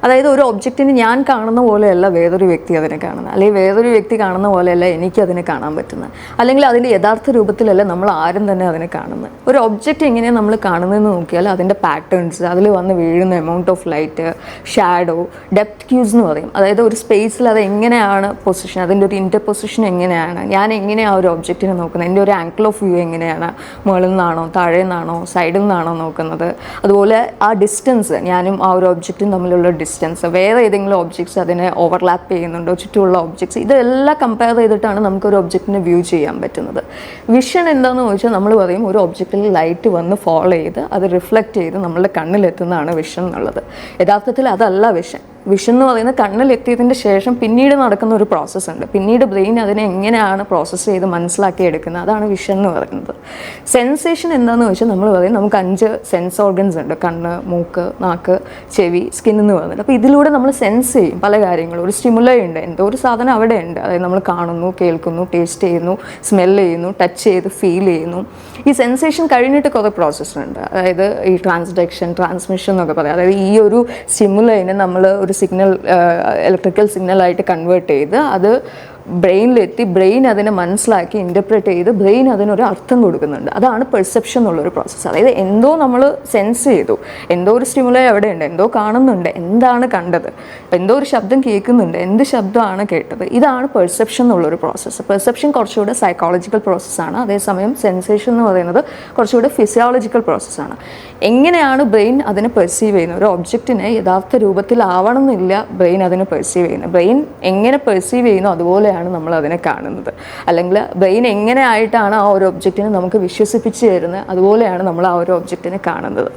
Speaker 1: അതായത് ഒരു ഒബ്ജക്റ്റിന് ഞാൻ കാണുന്ന പോലെയല്ല വേറൊരു വ്യക്തി അതിനെ കാണുന്നത്, അല്ലെങ്കിൽ വേറൊരു വ്യക്തി കാണുന്ന പോലെയല്ല എനിക്ക് അതിനെ കാണാൻ പറ്റുന്നത്, അല്ലെങ്കിൽ അതിൻ്റെ യഥാർത്ഥ രൂപത്തിലല്ല നമ്മൾ ആരും തന്നെ അതിനെ കാണുന്നത്. ഒരു ഒബ്ജക്റ്റ് എങ്ങനെയാണ് നമ്മൾ കാണുന്നതെന്ന് നോക്കിയാൽ അതിൻ്റെ പാറ്റേൺസ്, അതിൽ വന്ന് വീഴുന്ന amount of light, shadow, depth cues എന്ന് പറയും. അതായത് ഒരു സ്പേസിൽ അത് എങ്ങനെയാണ് പൊസിഷൻ, അതിൻ്റെ ഒരു ഇൻ്റർ പൊസിഷൻ എങ്ങനെയാണ്, ഞാൻ എങ്ങനെയാണ് ഒരു ഒബ്ജക്റ്റിനെ നോക്കുന്നത്, എൻ്റെ ഒരു ആംഗിൾ ഓഫ് വ്യൂ എങ്ങനെയാണ്, മുകളിൽ നിന്നാണോ താഴെ നിന്നാണോ സൈഡിൽ നിന്നാണോ നോക്കുന്നത്, അതുപോലെ ആ ഡിസ്റ്റൻസ്, ഞാനും ആ ഒരു ഒബ്ജക്റ്റും തമ്മിലുള്ള ഡിസ്റ്റൻസ്, വേറെ ഏതെങ്കിലും ഒബ്ജക്ട്സ് അതിനെ ഓവർലാപ്പ് ചെയ്യുന്നുണ്ടോ, ചുറ്റുമുള്ള ഒബ്ജക്ട്സ്, ഇതെല്ലാം കമ്പയർ ചെയ്തിട്ടാണ് നമുക്കൊരു ഒബ്ജക്റ്റിനെ വ്യൂ ചെയ്യാൻ പറ്റുന്നത്. വിഷൻ എന്താണെന്ന് ചോദിച്ചാൽ നമ്മൾ പറയും ഒരു ഒബ്ജക്റ്റിൽ ലൈറ്റ് വന്ന് ഫോൾ ചെയ്ത് അത് റിഫ്ലക്റ്റ് ചെയ്ത് നമ്മളുടെ കണ്ണിലെത്തുന്നതാണ് വിഷൻ എന്നുള്ളത്. യഥാർത്ഥത്തിൽ അതല്ല വിഷൻ. വിഷൻ എന്ന് പറയുന്നത് കണ്ണിലെത്തിയതിൻ്റെ ശേഷം പിന്നീട് നടക്കുന്ന ഒരു പ്രോസസ്സ് ഉണ്ട്. പിന്നീട് ബ്രെയിൻ അതിനെ എങ്ങനെയാണ് പ്രോസസ്സ് ചെയ്ത് മനസ്സിലാക്കി എടുക്കുന്നത്, അതാണ് വിഷൻ എന്ന് പറയുന്നത്. സെൻസേഷൻ എന്താണെന്ന് വെച്ചാൽ നമ്മൾ പറയും നമുക്ക് 5 സെൻസ് ഓർഗൻസ് ഉണ്ട്, കണ്ണ്, മൂക്ക്, നാക്ക്, ചെവി, സ്കിൻ എന്ന് പറയുന്നത്. അപ്പോൾ ഇതിലൂടെ നമ്മൾ സെൻസ് ചെയ്യും പല കാര്യങ്ങളും. ഒരു സ്റ്റിമുലൈ ഉണ്ട്, എന്തോ ഒരു സാധനം അവിടെ ഉണ്ട്, അതായത് നമ്മൾ കാണുന്നു, കേൾക്കുന്നു, ടേസ്റ്റ് ചെയ്യുന്നു, സ്മെൽ ചെയ്യുന്നു, ടച്ച് ചെയ്ത് ഫീൽ ചെയ്യുന്നു. ഈ സെൻസേഷൻ കഴിഞ്ഞിട്ട് കുറേ പ്രോസസ്സ് ഉണ്ട്, അതായത് ഈ ട്രാൻസ്ഡക്ഷൻ, ട്രാൻസ്മിഷൻ എന്നൊക്കെ പറയാം. അതായത് ഈ ഒരു സ്റ്റിമുലൈനെ നമ്മൾ ഒരു സിഗ്നൽ, ഇലക്ട്രിക്കൽ സിഗ്നലായിട്ട് കൺവേർട്ട് ചെയ്ത് അത് ബ്രെയിനിലെത്തി ബ്രെയിൻ അതിനെ മനസ്സിലാക്കി ഇൻ്റർപ്രറ്റ് ചെയ്ത് ബ്രെയിൻ അതിനൊരു അർത്ഥം കൊടുക്കുന്നുണ്ട്. അതാണ് പെർസെപ്ഷൻ എന്നുള്ളൊരു പ്രോസസ്സ്. അതായത് എന്തോ നമ്മൾ സെൻസ് ചെയ്തു, എന്തോ ഒരു സ്റ്റിമുലൈ അവിടെ ഉണ്ട്, എന്തോ കാണുന്നുണ്ട്, എന്താണ് കണ്ടത്, എന്തോ ഒരു ശബ്ദം കേൾക്കുന്നുണ്ട്, എന്ത് ശബ്ദമാണ് കേട്ടത്, ഇതാണ് പെർസെപ്ഷൻ എന്നുള്ളൊരു പ്രോസസ്സ്. പെർസെപ്ഷൻ കുറച്ചുകൂടെ സൈക്കോളജിക്കൽ പ്രോസസ്സാണ്, അതേസമയം സെൻസേഷൻ എന്ന് പറയുന്നത് കുറച്ചുകൂടെ ഫിസിയോളജിക്കൽ പ്രോസസ്സാണ്. എങ്ങനെയാണ് ബ്രെയിൻ അതിനെ പെർസീവ് ചെയ്യുന്നത്? ഒരു ഒബ്ജക്റ്റിനെ യഥാർത്ഥ രൂപത്തിലാവണം എന്നില്ല ബ്രെയിൻ അതിനെ പെർസീവ് ചെയ്യുന്നത്. ബ്രെയിൻ എങ്ങനെ പെർസീവ് ചെയ്യുന്നു അതുപോലെ നമ്മൾ അതിനെ കാണുന്നത്. അല്ലെങ്കിൽ ബ്രെയിൻ എങ്ങനെ ആയിട്ടാണ് ആ ഒരു ഒബ്ജക്റ്റിനെ നമുക്ക് വിശ്വസിപ്പിച്ച് തരുന്നത്, അതുപോലെയാണ് നമ്മൾ ആ ഒരു ഒബ്ജക്റ്റിനെ കാണുന്നത്.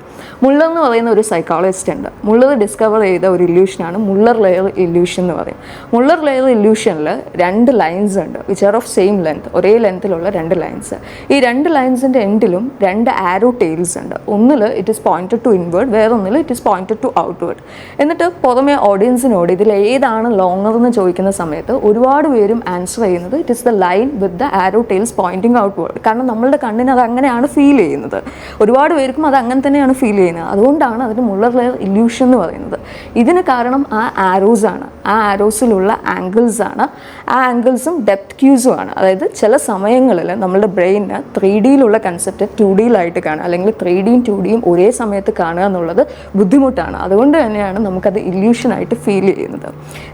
Speaker 1: മുള്ളർ എന്ന് പറയുന്ന ഒരു സൈക്കോളജിസ്റ്റ് ഉണ്ട്. മുള്ളർ ഡിസ്കവർ ചെയ്ത ഒരു ഇല്യൂഷനാണ് മുള്ളർ ലെയർ ഇല്യൂഷൻ എന്ന് പറയും. മുള്ളർ ലെയർ ഇല്യൂഷനിൽ 2 ലൈൻസ് ഉണ്ട്, which are of same length, ഒരേ ലെങ്ത്തിലുള്ള 2 ലൈൻസ്. ഈ 2 ലൈൻസിൻ്റെ എൻഡിലും 2 ആരോ ടെയിൽസ് ഉണ്ട്. ഒന്നിൽ it is pointed to inward, വേറൊന്നിൽ it is pointed to outward. എന്നിട്ട് പുറമെ ഓഡിയൻസിനോട് ഇതിൽ ഏതാണ് ലോങ്ങർ എന്ന് ചോദിക്കുന്ന സമയത്ത് ഒരുപാട് പേരും ആൻസർ ചെയ്യുന്നത് it is the line with the arrow tales pointing outward. കാരണം നമ്മളുടെ കണ്ണിന് അത് അങ്ങനെയാണ് ഫീൽ ചെയ്യുന്നത്. ഒരുപാട് പേർക്കും അത് അങ്ങനെ തന്നെയാണ് ഫീൽ ചെയ്യുന്നത്. അതുകൊണ്ടാണ് അതിന് മുള്ളർ ലെയർ ഇല്യൂഷൻ എന്ന് പറയുന്നത്. ഇതിന് കാരണം ആ ആരോസ് ആണ്, ആ ആരോസിലുള്ള ആംഗിൾസ് ആണ്. ആ ആംഗിൾസും ഡെപ്ത് ക്യൂസും ആണ്. അതായത് ചില സമയങ്ങളിൽ നമ്മളുടെ ബ്രെയിനിന് 3Dയിലുള്ള കൺസെപ്റ്റ് 2Dയിലായിട്ട് കാണുക, അല്ലെങ്കിൽ 3Dയും 2Dയും ഒരേ സമയത്ത് കാണുക എന്നുള്ളത് ബുദ്ധിമുട്ടാണ്. അതുകൊണ്ട് തന്നെയാണ് നമുക്കത് ഇല്യൂഷനായിട്ട് ഫീൽ ചെയ്യുന്നത്.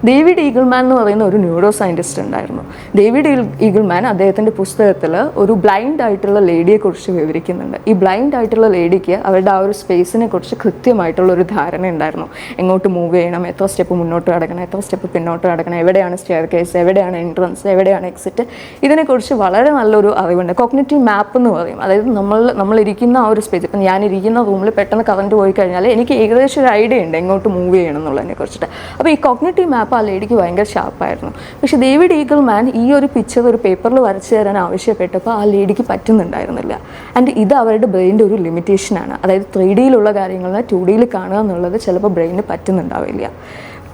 Speaker 1: ഡേവിഡ് ഈഗിൾമാൻ എന്ന് പറയുന്ന ഒരു ന്യൂറോ സയൻറ്റിസ്റ്റ് ഉണ്ടായിരുന്നു. ഡേവിഡ് ഈഗിൾമാൻ അദ്ദേഹത്തിൻ്റെ പുസ്തകത്തിൽ ഒരു ബ്ലൈൻഡ് ആയിട്ടുള്ള ലേഡിയെ കുറിച്ച് വിവരിക്കുന്നുണ്ട്. ഈ ബ്ലൈൻഡ് ആയിട്ടുള്ള ലേഡിക്ക് അവരുടെ ആ ഒരു സ്പേസിനെ കുറിച്ച് കൃത്യമായിട്ടുള്ള ഒരു ധാരണ ഉണ്ടായിരുന്നു. എങ്ങോട്ട് മൂവ് ചെയ്യണം, എത്ര സ്റ്റെപ്പ് മുന്നോട്ട് കിടക്കണം, എത്ര സ്റ്റെപ്പ് പിന്നോട്ട് കിടക്കണം, എവിടെയാണ് സ്റ്റെയർ കേസ്, എവിടെയാണ് എൻട്രൻസ്, എവിടെയാണ് എക്സിറ്റ്, ഇതിനെക്കുറിച്ച് വളരെ നല്ലൊരു അറിവുണ്ട്. കോഗ്നിറ്റീവ് മാപ്പ് എന്ന് പറയും. അതായത് നമ്മളിരിക്കുന്ന ആ ഒരു സ്പേസ്, ഇപ്പം ഞാനിരിക്കുന്ന റൂമിൽ പെട്ടെന്ന് കറണ്ട് പോയി കഴിഞ്ഞാൽ എനിക്ക് ഏകദേശം ഒരു ഐഡിയ ഉണ്ട് എങ്ങോട്ട് മൂവ് ചെയ്യണം എന്നുള്ളതിനെ കുറിച്ചിട്ട്. അപ്പോൾ ഈ കോഗ്നിറ്റീവ് മാപ്പ് ആ ലേഡിക്ക് ഭയങ്കര ഷാർപ്പായിരുന്നു. പക്ഷേ ഡേവിഡ് ഈഗിൾമാൻ ഈ ഒരു പിക്ചർ ഒരു പേപ്പറിൽ വരച്ച് തരാൻ ആവശ്യപ്പെട്ടപ്പോൾ ആ ലേഡിക്ക് പറ്റുന്നുണ്ടായിരുന്നില്ല. ആൻഡ് ഇത് അവരുടെ ബ്രെയിനിൻ്റെ ഒരു ലിമിറ്റേഷനാണ്. അതായത് 3Dയിലുള്ള കാര്യങ്ങളെ 2Dയിൽ കാണുക എന്നുള്ളത് ചിലപ്പോൾ ബ്രെയിനിന് പറ്റുന്നുണ്ടാവില്ല.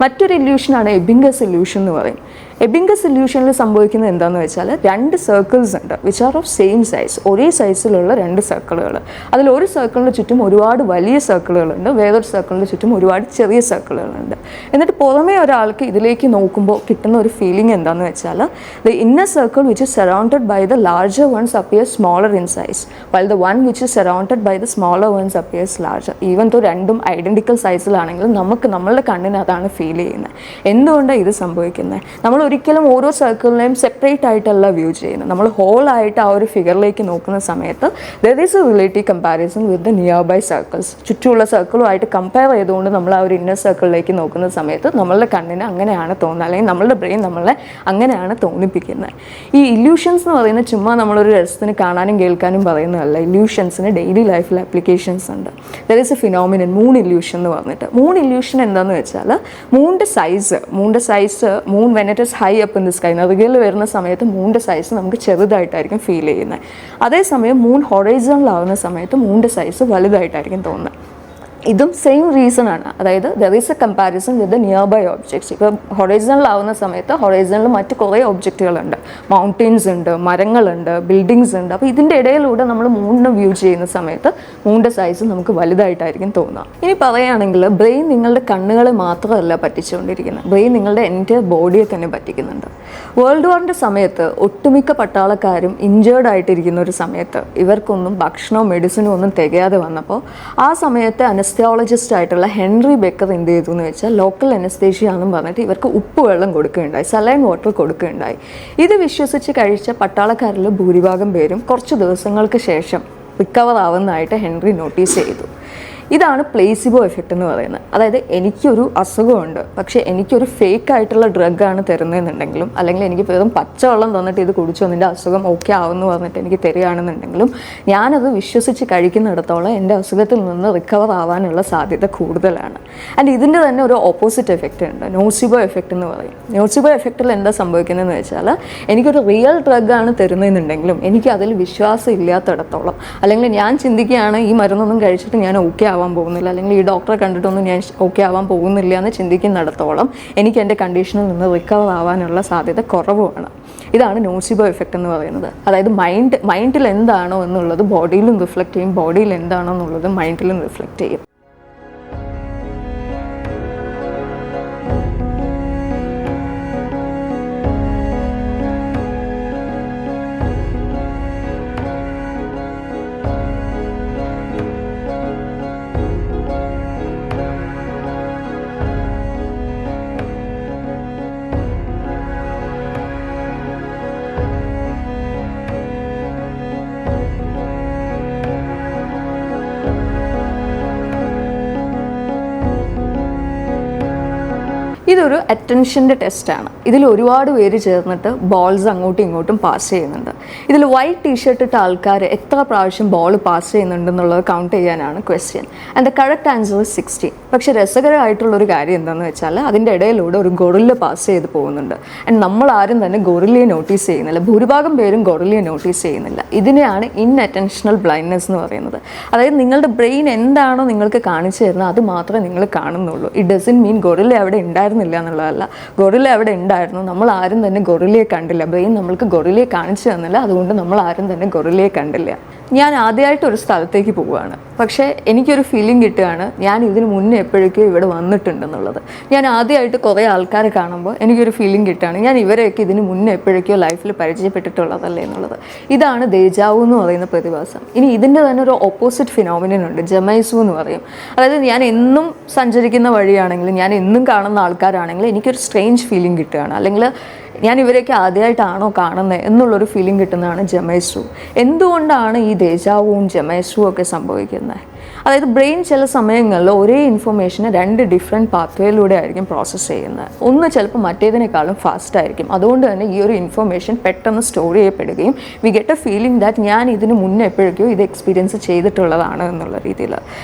Speaker 1: മറ്റൊരു ഇല്യൂഷനാണ് എബിംഗസ് ഇല്യൂഷൻ എന്ന് പറയും. എബിംഗസ് ഇല്യൂഷനിൽ സംഭവിക്കുന്നത് എന്താണെന്ന് വെച്ചാൽ 2 സർക്കിൾസ് ഉണ്ട് which are of same size, ഒരേ സൈസിലുള്ള 2 സർക്കിളുകൾ. അതിൽ ഒരു സർക്കിളിന് ചുറ്റും ഒരുപാട് വലിയ സർക്കിളുകളുണ്ട്, വേറൊരു സർക്കിളിന് ചുറ്റും ഒരുപാട് ചെറിയ സർക്കിളുകളുണ്ട്. എന്നിട്ട് പുറമേ ഒരാൾക്ക് ഇതിലേക്ക് നോക്കുമ്പോൾ കിട്ടുന്ന ഒരു ഫീലിംഗ് എന്താണെന്ന് വെച്ചാൽ the inner circle which is surrounded by the larger ones appear smaller in size while the one which is surrounded by the smaller ones appears larger. Even though രണ്ടും ഐഡൻറ്റിക്കൽ സൈസിലാണെങ്കിലും നമ്മളുടെ കണ്ണിന് അതാണ് ഫീൽ ചെയ്യുന്നത്. എന്തുകൊണ്ടാണ് ഇത് സംഭവിക്കുന്നത്? നമ്മൾ ഒരിക്കലും ഓരോ സർക്കിളിനെയും സെപ്പറേറ്റ് ആയിട്ടല്ല വ്യൂ ചെയ്യുന്നത്. നമ്മൾ ഹോളായിട്ട് ആ ഒരു ഫിഗറിലേക്ക് നോക്കുന്ന സമയത്ത് there is a relative comparison with the nearby circles. ചുറ്റുമുള്ള സർക്കിളുമായിട്ട് കമ്പയർ ചെയ്തുകൊണ്ട് നമ്മൾ ആ ഒരു ഇന്നർ സർക്കിളിലേക്ക് നോക്കുന്ന സമയത്ത് നമ്മളുടെ കണ്ണിന് അങ്ങനെയാണ് തോന്നുന്നത്, അല്ലെങ്കിൽ നമ്മളുടെ ബ്രെയിൻ നമ്മളെ അങ്ങനെയാണ് തോന്നിപ്പിക്കുന്നത്. ഈ ഇല്യൂഷൻസ് എന്ന് പറയുന്നത് ചുമ്മാ നമ്മളൊരു രസത്തിന് കാണാനും കേൾക്കാനും പറയുന്നതല്ല. ഇല്യൂഷൻസിന് ഡെയിലി ലൈഫിൽ ആപ്ലിക്കേഷൻസ് ഉണ്ട്. There is a phenomenon moon illusion എന്ന് പറഞ്ഞിട്ട്. മൂൺ ഇല്യൂഷൻ എന്താണെന്ന് വെച്ചാൽ മൂണിൻ്റെ size moon when it is high up in the sky, നെറുകയിൽ വരുന്ന സമയത്ത് മൂണിൻ്റെ സൈസ് നമുക്ക് ചെറുതായിട്ടായിരിക്കും ഫീൽ ചെയ്യുന്നത്. അതേസമയം മൂൺ ഹൊറൈസണിലാവുന്ന സമയത്ത് മൂണിൻ്റെ സൈസ് വലുതായിട്ടായിരിക്കും തോന്നുന്നത്. ഇതും സെയിം റീസൺ ആണ്. അതായത് there is a comparison with the nearby objects. ഇപ്പോൾ ഹൊറൈസണിലാവുന്ന സമയത്ത് ഹൊറൈസണിൽ മറ്റ് കുറേ ഒബ്ജക്റ്റുകളുണ്ട്, മൗണ്ടെയിൻസ് ഉണ്ട്, മരങ്ങളുണ്ട്, ബിൽഡിങ്സ് ഉണ്ട്. അപ്പോൾ ഇതിൻ്റെ ഇടയിലൂടെ നമ്മൾ മൂണിനെ വ്യൂ ചെയ്യുന്ന സമയത്ത് മൂണിൻ്റെ സൈസ് നമുക്ക് വലുതായിട്ടായിരിക്കും തോന്നുക. ഇനി പറയുകയാണെങ്കിൽ ബ്രെയിൻ നിങ്ങളുടെ കണ്ണുകളെ മാത്രമല്ല പറ്റിച്ചുകൊണ്ടിരിക്കുന്നത്, ബ്രെയിൻ നിങ്ങളുടെ എൻ്റെ ബോഡിയെ തന്നെ പറ്റിക്കുന്നുണ്ട്. വേൾഡ് വാറിൻ്റെ സമയത്ത് ഒട്ടുമിക്ക പട്ടാളക്കാരും ഇഞ്ചേർഡ് ആയിട്ടിരിക്കുന്ന ഒരു സമയത്ത് ഇവർക്കൊന്നും ഭക്ഷണമോ മെഡിസിനോ ഒന്നും തികയാതെ വന്നപ്പോൾ ആ സമയത്തെ അനസ്തോളജിസ്റ്റ് ആയിട്ടുള്ള ഹെൻറി ബെക്കർ എന്ത് ചെയ്തു എന്ന് വെച്ചാൽ ലോക്കൽ അനസ്തേഷ്യ ആണെന്ന് പറഞ്ഞിട്ട് ഇവർക്ക് ഉപ്പ് വെള്ളം കൊടുക്കുകയുണ്ടായി, സലൈൻ വാട്ടർ കൊടുക്കുകയുണ്ടായി. ഇത് വിശ്വസിച്ച് കഴിച്ച പട്ടാളക്കാരിൽ ഭൂരിഭാഗം പേരും കുറച്ച് ദിവസങ്ങൾക്ക് ശേഷം റിക്കവർ ആവുന്നതായിട്ട് ഹെൻറി നോട്ടീസ് ചെയ്തു. ഇതാണ് പ്ലേസിബോ എഫക്റ്റ് എന്ന് പറയുന്നത്. അതായത് എനിക്കൊരു അസുഖമുണ്ട്, പക്ഷേ എനിക്കൊരു ഫേക്ക് ആയിട്ടുള്ള ഡ്രഗാണ് തരുന്നതെന്നുണ്ടെങ്കിലും, അല്ലെങ്കിൽ എനിക്ക് വെറും പച്ചവെള്ളം തന്നിട്ട് ഇത് കുടിച്ചോ നിൻ്റെ അസുഖം ഓക്കെ ആവുമെന്ന് പറഞ്ഞിട്ട് എനിക്ക് തരികയാണെന്നുണ്ടെങ്കിലും ഞാനത് വിശ്വസിച്ച് കഴിക്കുന്നിടത്തോളം എൻ്റെ അസുഖത്തിൽ നിന്ന് റിക്കവർ ആവാനുള്ള സാധ്യത കൂടുതലാണ്. ആൻഡ് ഇതിൻ്റെ തന്നെ ഒരു ഓപ്പോസിറ്റ് എഫക്റ്റ് ഉണ്ട്, നോസിബോ എഫക്റ്റ് എന്ന് പറയും. നോസിബോ എഫക്റ്റിൽ എന്താ സംഭവിക്കുന്നതെന്ന് വെച്ചാൽ എനിക്കൊരു റിയൽ ഡ്രഗാണ് തരുന്നതെന്നുണ്ടെങ്കിലും എനിക്ക് അതിൽ വിശ്വാസം ഇല്ലാത്തിടത്തോളം, അല്ലെങ്കിൽ ഞാൻ ചിന്തിക്കുകയാണ് ഈ മരുന്നൊന്നും കഴിച്ചിട്ട് ഞാൻ ഓക്കെ ആവാൻ പോകുന്നില്ല, അല്ലെങ്കിൽ ഈ ഡോക്ടറെ കണ്ടിട്ടൊന്നും ഞാൻ ഓക്കെ ആവാൻ പോകുന്നില്ല എന്ന് ചിന്തിക്കുന്നിടത്തോളം എനിക്ക് എൻ്റെ കണ്ടീഷനിൽ നിന്ന് റിക്കവർ ആവാനുള്ള സാധ്യത കുറവുമാണ്. ഇതാണ് നോസിബോ എഫക്റ്റ് എന്ന് പറയുന്നത്. അതായത് മൈൻഡിൽ എന്താണോ എന്നുള്ളത് ബോഡിയിലും റിഫ്ലക്റ്റ് ചെയ്യും, ബോഡിയിൽ എന്താണോ എന്നുള്ളത് മൈൻഡിലും റിഫ്ലക്റ്റ് ചെയ്യും. ഇതൊരു അറ്റൻഷൻ്റെ ടെസ്റ്റാണ്. ഇതിൽ ഒരുപാട് പേര് ചേർന്നിട്ട് ബോൾസ് അങ്ങോട്ടും ഇങ്ങോട്ടും പാസ് ചെയ്യുന്നുണ്ട്. ഇതിൽ വൈറ്റ് ടീഷർട്ട് ഇട്ട ആൾക്കാർ എത്ര പ്രാവശ്യം ബോൾ പാസ് ചെയ്യുന്നുണ്ടെന്നുള്ളത് കൗണ്ട് ചെയ്യാനാണ് question. And the correct answer 16. പക്ഷേ രസകരമായിട്ടുള്ളൊരു കാര്യം എന്താണെന്ന് വെച്ചാൽ അതിൻ്റെ ഇടയിലൂടെ ഒരു ഗൊറില്ല പാസ് ചെയ്ത് പോകുന്നുണ്ട്. ആൻഡ് നമ്മൾ ആരും തന്നെ ഗൊറില്ലയെ നോട്ടീസ് ചെയ്യുന്നില്ല, ഭൂരിഭാഗം പേരും ഗൊറില്ലയെ നോട്ടീസ് ചെയ്യുന്നില്ല. ഇതിനെയാണ് ഇൻഅറ്റൻഷണൽ ബ്ലൈൻഡ്നെസ് എന്ന് പറയുന്നത്. അതായത് നിങ്ങളുടെ ബ്രെയിൻ എന്താണോ നിങ്ങൾക്ക് കാണിച്ചു തരുന്നത് അത് മാത്രമേ നിങ്ങൾ കാണുന്നുള്ളൂ. ഇറ്റ് ഡസൻറ്റ് മീൻ ഗൊറില്ല അവിടെ ഉണ്ടായിരുന്നില്ല എന്നുള്ളതല്ല. ഗൊറില്ല അവിടെ ഉണ്ടായിരുന്നു, നമ്മൾ ആരും തന്നെ ഗൊറില്ലയെ കണ്ടില്ല. ബ്രെയിൻ നമ്മൾക്ക് ഗൊറില്ലയെ കാണിച്ചു തന്നില്ല, അതുകൊണ്ട് നമ്മൾ ആരും തന്നെ ഗൊറില്ലയെ കണ്ടില്ല. ഞാൻ ആദ്യമായിട്ട് ഒരു സ്ഥലത്തേക്ക് പോവുകയാണ്, പക്ഷേ എനിക്കൊരു ഫീലിംഗ് കിട്ടുകയാണ് ഞാൻ ഇതിന് മുന്നേ എപ്പോഴേക്കോ ഇവിടെ വന്നിട്ടുണ്ടെന്നുള്ളത്. ഞാൻ ആദ്യമായിട്ട് കുറേ ആൾക്കാരെ കാണുമ്പോൾ എനിക്കൊരു ഫീലിംഗ് കിട്ടുകയാണ് ഞാൻ ഇവരെയൊക്കെ ഇതിന് മുന്നേ എപ്പോഴേക്കോ ലൈഫിൽ പരിചയപ്പെട്ടിട്ടുള്ളതല്ലേ എന്നുള്ളത്. ഇതാണ് ദേജാവു എന്ന് പറയുന്ന പ്രതിഭാസം. ഇനി ഇതിൻ്റെ തന്നെ ഒരു ഓപ്പോസിറ്റ് ഫിനോമിനൻ ഉണ്ട്, ജമൈസു എന്ന് പറയും. അതായത് ഞാൻ എന്നും സഞ്ചരിക്കുന്ന വഴിയാണെങ്കിലും ഞാൻ എന്നും കാണുന്ന ആൾക്കാരാണെങ്കിലും എനിക്കൊരു സ്ട്രേഞ്ച് ഫീലിംഗ് കിട്ടുകയാണ്, അല്ലെങ്കിൽ ഞാൻ ഇവരെയൊക്കെ ആദ്യമായിട്ടാണോ കാണുന്നത് എന്നുള്ളൊരു ഫീലിംഗ് കിട്ടുന്നതാണ് ജമൈസു. എന്തുകൊണ്ടാണ് ഈ ദേജാവും ജമൈസും ഒക്കെ സംഭവിക്കുന്നത്? അതായത് ബ്രെയിൻ ചില സമയങ്ങളിൽ ഒരേ ഇൻഫർമേഷനെ 2 ഡിഫറെൻറ്റ് പാത്വേയിലൂടെ ആയിരിക്കും പ്രോസസ്സ് ചെയ്യുന്നത്. ഒന്ന് ചിലപ്പോൾ മറ്റേതിനേക്കാളും ഫാസ്റ്റ് ആയിരിക്കും. അതുകൊണ്ട് തന്നെ ഈ ഒരു ഇൻഫർമേഷൻ പെട്ടെന്ന് സ്റ്റോർ ചെയ്യപ്പെടുകയും we get A feeling that ഞാൻ ഇതിന് മുന്നേ എപ്പോഴേക്കോ ഇത് എക്സ്പീരിയൻസ് ചെയ്തിട്ടുള്ളതാണ് എന്നുള്ള രീതിയിൽ.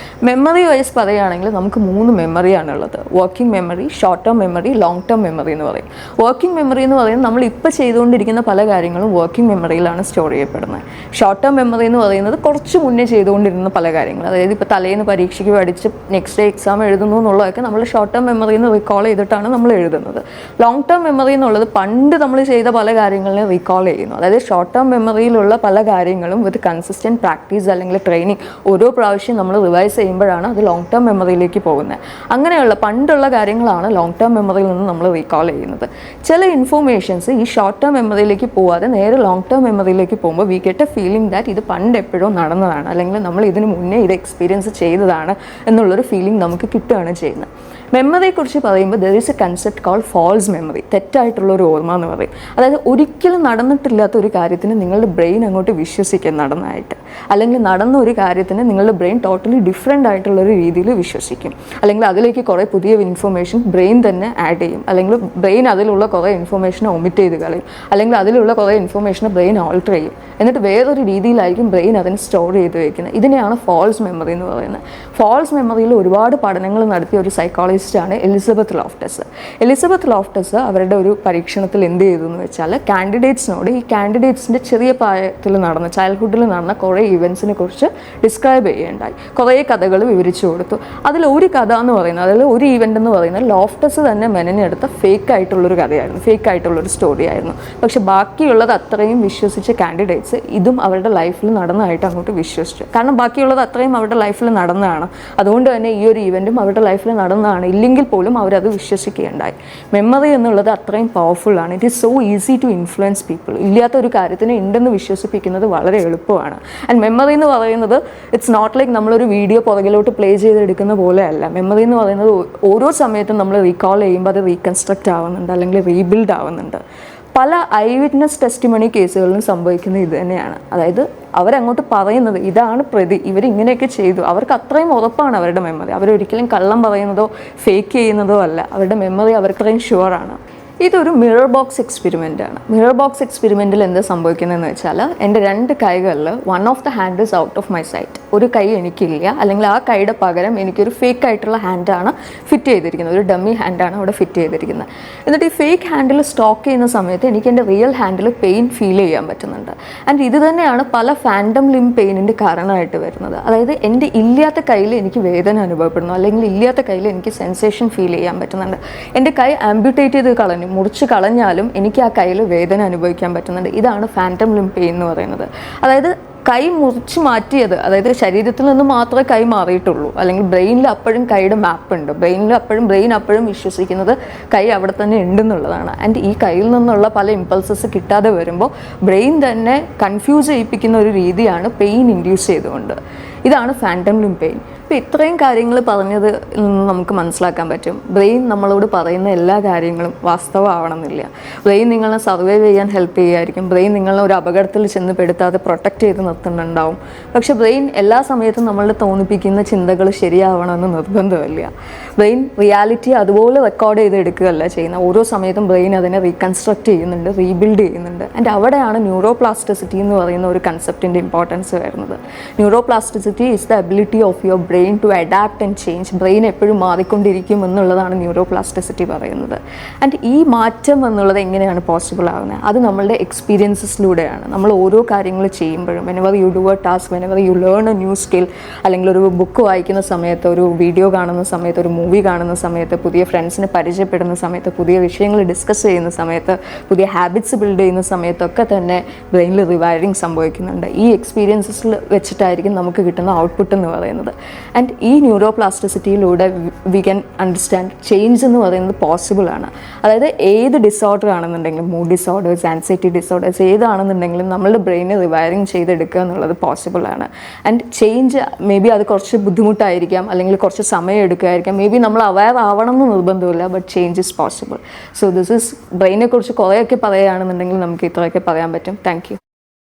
Speaker 1: മെമ്മറി വൈസ് പറയുകയാണെങ്കിൽ നമുക്ക് 3 മെമ്മറിയാണുള്ളത്. Working memory, short term memory, long term memory എന്ന് പറയും. വർക്കിംഗ് മെമ്മറി എന്ന് പറയുന്നത് നമ്മൾ ഇപ്പോൾ ചെയ്തുകൊണ്ടിരിക്കുന്ന പല കാര്യങ്ങളും വർക്കിംഗ് മെമ്മറിയിലാണ് സ്റ്റോർ ചെയ്യപ്പെടുന്നത്. ഷോർട്ട് ടേം മെമ്മറി എന്ന് പറയുന്നത് കുറച്ച് മുന്നേ ചെയ്തുകൊണ്ടിരുന്ന പല കാര്യങ്ങൾ, അതായത് ഇപ്പോൾ തലേന്ന് പരീക്ഷയ്ക്ക് പഠിച്ച് നെക്സ്റ്റ് ഡേ എക്സാം എഴുതുന്നു എന്നുള്ളതൊക്കെ നമ്മൾ ഷോർട്ട് ടേം മെമ്മറിയിൽ നിന്ന് റീകോൾ ചെയ്തിട്ടാണ് നമ്മൾ എഴുതുന്നത്. ലോങ് ടേം മെമ്മറി എന്നുള്ളത് പണ്ട് നമ്മൾ ചെയ്ത പല കാര്യങ്ങളിലും റീകോൾ ചെയ്യുന്നു. അതായത് ഷോർട്ട് ടേം മെമ്മറിയിലുള്ള പല കാര്യങ്ങളും വിത്ത് കൺസിസ്റ്റൻറ്റ് പ്രാക്ടീസ് അല്ലെങ്കിൽ ട്രെയിനിങ് ഓരോ പ്രാവശ്യം നമ്മൾ റിവൈസ് ചെയ്യുമ്പോഴാണ് അത് ലോങ് ടേം മെമ്മറിയിലേക്ക് പോകുന്നത്. അങ്ങനെയുള്ള പണ്ടുള്ള കാര്യങ്ങളാണ് ലോങ് ടേം മെമ്മറിയിൽ നിന്ന് നമ്മൾ റീകോൾ ചെയ്യുന്നത്. ചില ഇൻഫോർമേഷൻസ് ഈ ഷോർട്ട് ടേം മെമ്മറിയിലേക്ക് പോവാതെ നേരെ ലോങ് ടേം മെമ്മറിയിലേക്ക് പോകുമ്പോൾ we get A feeling that ഇത് പണ്ട് എപ്പോഴും നടന്നതാണ്, അല്ലെങ്കിൽ നമ്മൾ ഇതിന് മുന്നേ ഇത് എക്സ്പീരിയൻസ് ചെയ്തതാണ് എന്നുള്ളൊരു ഫീലിംഗ് നമുക്ക് കിട്ടുകയാണ് ചെയ്യുന്നത്. മെമ്മറിയെക്കുറിച്ച് പറയുമ്പോൾ there is a concept call false memory, തെറ്റായിട്ടുള്ളൊരു ഓർമ്മ എന്ന് പറയും. അതായത് ഒരിക്കലും നടന്നിട്ടില്ലാത്ത ഒരു കാര്യത്തിന് നിങ്ങളുടെ ബ്രെയിൻ അങ്ങോട്ട് വിശ്വസിക്കും നടന്നതായിട്ട്, അല്ലെങ്കിൽ നടന്ന ഒരു കാര്യത്തിന് നിങ്ങളുടെ ബ്രെയിൻ ടോട്ടലി ഡിഫറെൻ്റ് ആയിട്ടുള്ളൊരു രീതിയിൽ വിശ്വസിക്കും, അല്ലെങ്കിൽ അതിലേക്ക് കുറേ പുതിയ ഇൻഫർമേഷൻ ബ്രെയിൻ തന്നെ ആഡ് ചെയ്യും, അല്ലെങ്കിൽ ബ്രെയിൻ അതിലുള്ള കുറേ ഇൻഫർമേഷനെ ഒമിറ്റ് ചെയ്ത് കളയും, അല്ലെങ്കിൽ അതിലുള്ള കുറേ ഇൻഫർമേഷനെ ബ്രെയിൻ ഓൾട്ടർ ചെയ്യും, എന്നിട്ട് വേറൊരു രീതിയിലായിരിക്കും ബ്രെയിൻ അതിന് സ്റ്റോർ ചെയ്ത് വയ്ക്കുന്നത്. ഇതിനെയാണ് ഫാൾസ് മെമ്മറി എന്ന് പറയുന്നത്. ഫാൾസ് മെമ്മറിയിൽ ഒരുപാട് പഠനങ്ങൾ നടത്തിയ ഒരു സൈക്കോളജിസ്റ്റാണ് എലിസബത്ത് ലോഫ്റ്റസ്. എലിസബത്ത് ലോഫ്റ്റസ് അവരുടെ ഒരു പരീക്ഷണത്തിൽ എന്ത് ചെയ്തു എന്ന് വെച്ചാൽ കാൻഡിഡേറ്റ്സിനോട് ഈ കാൻഡിഡേറ്റ്സിൻ്റെ ചെറിയ പ്രായത്തിൽ നടന്ന ചൈൽഡ്ഹുഡിൽ നടന്ന കുറേ ഇവൻസിനെ കുറിച്ച് ഡിസ്ക്രൈബ് ചെയ്യുകയുണ്ടായി. കുറേ കഥകൾ വിവരിച്ചു കൊടുത്തു. അതിലൊരു കഥ എന്ന് പറയുന്നത്, അതിൽ ഒരു ഇവൻ്റ് എന്ന് പറയുന്നത് ലോഫ്റ്റസ് തന്നെ മെനഞ്ഞെടുത്ത ഫേക്ക് ആയിട്ടുള്ളൊരു കഥയായിരുന്നു, ഫേക്ക് ആയിട്ടുള്ളൊരു സ്റ്റോറി ആയിരുന്നു. പക്ഷെ ബാക്കിയുള്ളത് അത്രയും വിശ്വസിച്ച കാൻഡിഡേറ്റ്സ് ഇതും അവരുടെ ലൈഫിൽ നടന്നതായിട്ട് അങ്ങോട്ട് വിശ്വസിച്ചു. കാരണം ബാക്കിയുള്ളത് അത്രയും അവരുടെ ലൈഫിൽ നടന്നതാണ്, അതുകൊണ്ട് തന്നെ ഈ ഒരു ഇവൻറ്റും അവരുടെ ലൈഫിൽ നടന്നതാണ്, ഇല്ലെങ്കിൽ പോലും അവരത് വിശ്വസിക്കുകയുണ്ടായി. മെമ്മറി എന്നുള്ളത് അത്രയും പവർഫുൾ ആണ്. It is so easy to influence people. ഇല്ലാത്ത ഒരു കാര്യത്തിന് ഉണ്ടെന്ന് വിശ്വസിപ്പിക്കുന്നത് വളരെ എളുപ്പമാണ്. ആൻഡ് മെമ്മറി എന്ന് പറയുന്നത് ഇറ്റ്സ് നോട്ട് ലൈക്ക് നമ്മളൊരു വീഡിയോ പുറകിലോട്ട് പ്ലേ ചെയ്തെടുക്കുന്ന പോലെയല്ല. മെമ്മറി എന്ന് പറയുന്നത് ഓരോ സമയത്തും നമ്മൾ റീകോൾ ചെയ്യുമ്പോൾ അത് റീകൺസ്ട്രക്റ്റ് ആവുന്നുണ്ട്, അല്ലെങ്കിൽ റീബിൽഡ് ആവുന്നുണ്ട്. പല ഐ വിറ്റ്നസ് ടെസ്റ്റിമണി കേസുകളിലും സംഭവിക്കുന്നത് ഇത് തന്നെയാണ്. അതായത് അവരങ്ങോട്ട് പറയുന്നത് ഇതാണ് പ്രതി, ഇവരിങ്ങനെയൊക്കെ ചെയ്തു, അവർക്ക് അത്രയും ഉറപ്പാണ് അവരുടെ മെമ്മറി. അവരൊരിക്കലും കള്ളം പറയുന്നതോ ഫേക്ക് ചെയ്യുന്നതോ അല്ല, അവരുടെ മെമ്മറി അവർക്കത്രയും ഷുവറാണ്. ഇതൊരു മിറർ ബോക്സ് എക്സ്പെരിമെൻ്റ് ആണ്. മിറർ ബോക്സ് എക്സ്പെരിമെൻറ്റിൽ എന്താ സംഭവിക്കുന്നതെന്ന് വെച്ചാൽ എൻ്റെ രണ്ട് കൈകളിൽ one of the hand is out of my sight. ഒരു കൈ എനിക്കില്ല, അല്ലെങ്കിൽ ആ കൈയുടെ പകരം എനിക്കൊരു ഫേക്ക് ആയിട്ടുള്ള ഹാൻഡാണ് ഫിറ്റ് ചെയ്തിരിക്കുന്നത്, ഒരു ഡമ്മി ഹാൻഡാണ് അവിടെ ഫിറ്റ് ചെയ്തിരിക്കുന്നത്. എന്നിട്ട് ഈ ഫേക്ക് ഹാൻഡിൽ സ്റ്റോക്ക് ചെയ്യുന്ന സമയത്ത് എനിക്ക് എൻ്റെ റിയൽ ഹാൻഡിൽ പെയിൻ ഫീൽ ചെയ്യാൻ പറ്റുന്നുണ്ട്. ആൻഡ് ഇത് തന്നെയാണ് പല ഫാൻഡം ലിം പെയിനിൻ്റെ കാരണമായിട്ട് വരുന്നത്. അതായത് എൻ്റെ ഇല്ലാത്ത കയ്യിൽ എനിക്ക് വേദന അനുഭവപ്പെടുന്നു, അല്ലെങ്കിൽ ഇല്ലാത്ത കയ്യിൽ എനിക്ക് സെൻസേഷൻ ഫീൽ ചെയ്യാൻ പറ്റുന്നുണ്ട്. എൻ്റെ കൈ ആംബ്യൂട്ടേറ്റ് ചെയ്ത് കളഞ്ഞു, മുറിച്ച് കളഞ്ഞാലും എനിക്ക് ആ കയ്യിൽ വേദന അനുഭവിക്കാൻ പറ്റുന്നുണ്ട്. ഇതാണ് ഫാൻറ്റം ലിം പെയിൻ എന്ന് പറയുന്നത്. അതായത് കൈ മുറിച്ച് മാറ്റിയത്, അതായത് ശരീരത്തിൽ നിന്ന് മാത്രമേ കൈ മാറിയിട്ടുള്ളൂ, അല്ലെങ്കിൽ ബ്രെയിനിൽ അപ്പോഴും കൈയുടെ മാപ്പ് ഉണ്ട്, ബ്രെയിൻ അപ്പോഴും വിശ്വസിക്കുന്നത് കൈ അവിടെ തന്നെ ഉണ്ടെന്നുള്ളതാണ്. ആൻഡ് ഈ കയ്യിൽ നിന്നുള്ള പല ഇമ്പൾസസ് കിട്ടാതെ വരുമ്പോൾ ബ്രെയിൻ തന്നെ കൺഫ്യൂസ് ചെയ്യിപ്പിക്കുന്ന ഒരു രീതിയാണ് പെയിൻ ഇൻഡ്യൂസ് ചെയ്തുകൊണ്ട്. ഇതാണ് ഫാൻറ്റം ലിം പെയിൻ. ഇപ്പോൾ ഇത്രയും കാര്യങ്ങൾ പറഞ്ഞത് നിന്ന് നമുക്ക് മനസ്സിലാക്കാൻ പറ്റും, ബ്രെയിൻ നമ്മളോട് പറയുന്ന എല്ലാ കാര്യങ്ങളും വാസ്തവമാവണമെന്നില്ല. ബ്രെയിൻ നിങ്ങളെ സർവൈവ് ചെയ്യാൻ ഹെൽപ്പ് ചെയ്യുമായിരിക്കും, ബ്രെയിൻ നിങ്ങളെ ഒരു അപകടത്തിൽ ചെന്ന് പെടുത്താതെ പ്രൊട്ടക്റ്റ് ചെയ്ത് നിർത്തുന്നുണ്ടാവും. പക്ഷെ ബ്രെയിൻ എല്ലാ സമയത്തും നമ്മളെ തോന്നിപ്പിക്കുന്ന ചിന്തകൾ ശരിയാവണമെന്ന് നിർബന്ധമില്ല. ബ്രെയിൻ റിയാലിറ്റി അതുപോലെ റെക്കോർഡ് ചെയ്തെടുക്കുകയല്ല ചെയ്യുന്നത്. ഓരോ സമയത്തും ബ്രെയിൻ അതിനെ റീകൺസ്ട്രക്റ്റ് ചെയ്യുന്നുണ്ട്, റീബിൽഡ് ചെയ്യുന്നുണ്ട്. ആൻഡ് അവിടെയാണ് ന്യൂറോപ്ലാസ്റ്റിസിറ്റി എന്ന് പറയുന്ന ഒരു കൺസെപ്റ്റിൻ്റെ ഇമ്പോർട്ടൻസ് വരുന്നത്. Neuroplasticity is the ability of your brain to adapt and change. Brain എപ്പോഴും മാറിക്കൊണ്ടിരിക്കും എന്നുള്ളതാണ് ന്യൂറോപ്ലാസ്റ്റിസിറ്റി പറയുന്നത്. ആൻഡ് ഈ മാറ്റം എന്നുള്ളത് എങ്ങനെയാണ് പോസിബിൾ ആകുന്നത്? അത് നമ്മളുടെ എക്സ്പീരിയൻസസിലൂടെയാണ്. നമ്മൾ ഓരോ കാര്യങ്ങൾ ചെയ്യുമ്പോഴും, whenever you do A task, whenever you learn A new skill, അല്ലെങ്കിൽ ഒരു ബുക്ക് വായിക്കുന്ന സമയത്ത്, ഒരു വീഡിയോ കാണുന്ന സമയത്ത്, ഒരു മൂവി കാണുന്ന സമയത്ത്, പുതിയ ഫ്രണ്ട്സിനെ പരിചയപ്പെടുന്ന സമയത്ത്, പുതിയ വിഷയങ്ങൾ ഡിസ്കസ് ചെയ്യുന്ന സമയത്ത്, പുതിയ ഹാബിറ്റ്സ് ബിൽഡ് ചെയ്യുന്ന സമയത്തൊക്കെ തന്നെ ബ്രെയിനിൽ റിവൈറിങ് സംഭവിക്കുന്നുണ്ട്. ഈ എക്സ്പീരിയൻസസിൽ വെച്ചിട്ടായിരിക്കും നമുക്ക് കിട്ടുന്ന ഔട്ട്പുട്ട് എന്ന് പറയുന്നത്. ആൻഡ് ഈ ന്യൂറോപ്ലാസ്റ്റിസിറ്റിയിലൂടെ വി ക്യാൻ അണ്ടർസ്റ്റാൻഡ് ചേഞ്ച് എന്ന് പറയുന്നത് പോസിബിൾ ആണ്. അതായത് ഏത് ഡിസോർഡർ ആണെന്നുണ്ടെങ്കിലും, മൂഡ് ഡിസോർഡേഴ്സ്, ആൻസൈറ്റി ഡിസോർഡേഴ്സ് ഏതാണെന്നുണ്ടെങ്കിലും നമ്മളുടെ ബ്രെയിനെ റിവൈറിങ് ചെയ്തെടുക്കുക എന്നുള്ളത് പോസിബിൾ ആണ്. ആൻഡ് ചേഞ്ച് മേ ബി അത് കുറച്ച് ബുദ്ധിമുട്ടായിരിക്കാം, അല്ലെങ്കിൽ കുറച്ച് സമയം എടുക്കുമായിരിക്കാം, മേ ബി നമ്മൾ അവയർ ആവണം എന്ന് നിർബന്ധമില്ല, but change is possible. So this is ബ്രെയിനെ കുറിച്ച് കുറേയൊക്കെ പറയുകയാണെന്നുണ്ടെങ്കിൽ നമുക്ക് ഇത്രയൊക്കെ പറയാൻ പറ്റും. Thank U.